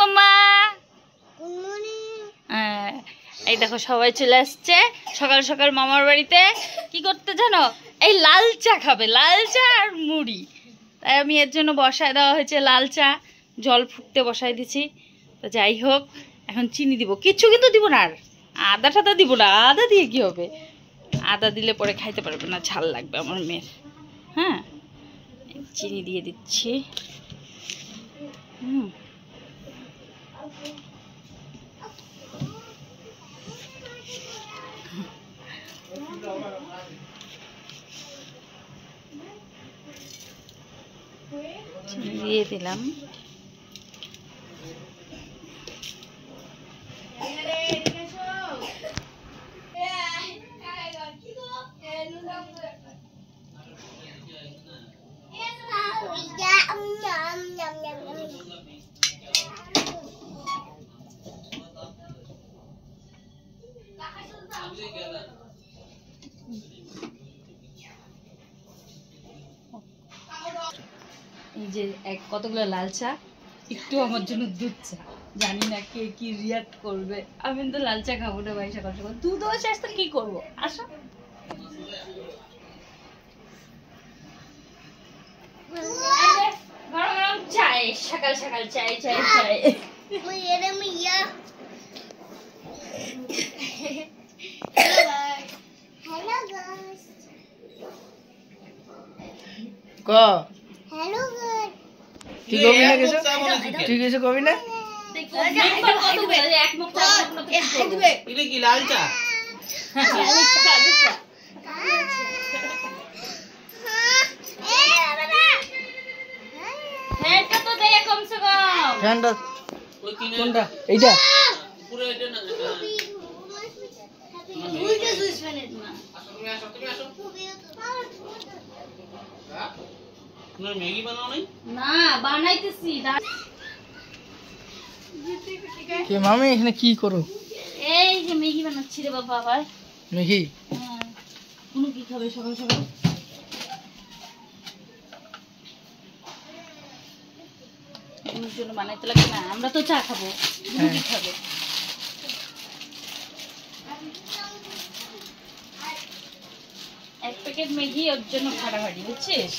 মামা। এই দেখো সবাই চলে আসছে সকাল সকাল মামার বাড়িতে। কি করতে জানো? এই লাল চা খাবে, লাল চা আর মুড়ি। তাই আমি এর জন্য বসায় দেওয়া হয়েছে লাল চা, জল ফুটতে বসাই দিছি। তো যাই হোক, এখন চিনি দিব, কিচ্ছু কিন্তু দিব না, আর আদা টাদা দিব না। আদা দিয়ে কি হবে? আদা দিলে পরে খাইতে পারবে না, ঝাল লাগবে আমার মেয়ের। হ্যাঁ, চিনি দিয়ে দিচ্ছি। চিনি দিয়ে দিলাম। এই যে কতগুলো লাল চা, একটু আমার জন্য দুধ চা। জানি না কে কি রিয়াক্ট করবে। আমি তো লাল চা খাবো না ভাই, সকাল সকাল দুধ ও চা তো কি করবো। আসো, গরম গরম চাই, সকাল সকাল চাই চাই চাই। ঠিক আছে, কবি না লাল চা। কোনটা? এইটা ম্যাগি বানাও নাই? না, বানাইতেছি। কে মামি এখানে কি করো? এই যে ম্যাগি বানাচ্ছি রে বাবা। আবার ম্যাগি? হ্যাঁ। কোনো কি খাবে সকাল সকাল? ওর জন্য বানাইতে লাগে না, আমরা তো চা খাবো। কি খাবে? এক প্যাকেট ম্যাগি ওর জন্য ফাটাফাটি, বুঝছিস?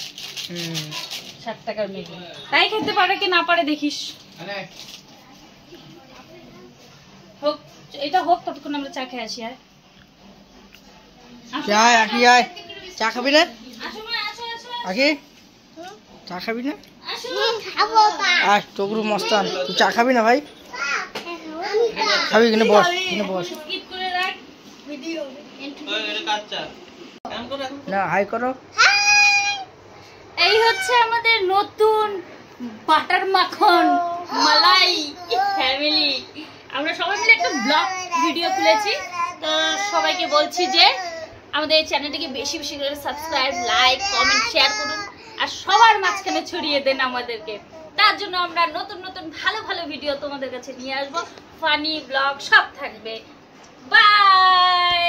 60 টাকার ম্যাগি। তাই খেতে পারে কি না পারে দেখিস। হোক, এটা হোক, ততক্ষণ আমরা চা খেয়ে আসি। আর চা খাবি না? আগে চা খাবি না? আর টগরু মস্তান, তুই চা খাবি না ভাই? খাবি কিনে বস, কিনে বস না। হাই করো। এই হচ্ছে আমাদের নতুন বাটার মাখন মালাই ফ্যামিলি। আমরা সবাই মিলে একটা ব্লগ ভিডিও খুলেছি। তো সবাইকে বলছি যে আমাদের এই চ্যানেলটিকে বেশি বেশি করে সাবস্ক্রাইব, লাইক, কমেন্ট, শেয়ার করুন। আর সবার মাঝখানে ছড়িয়ে দেন আমাদেরকে। তার জন্য আমরা নতুন নতুন ভালো ভালো ভিডিও তোমাদের কাছে নিয়ে আসবো। ফানি ব্লগ সব থাকবে। বাই।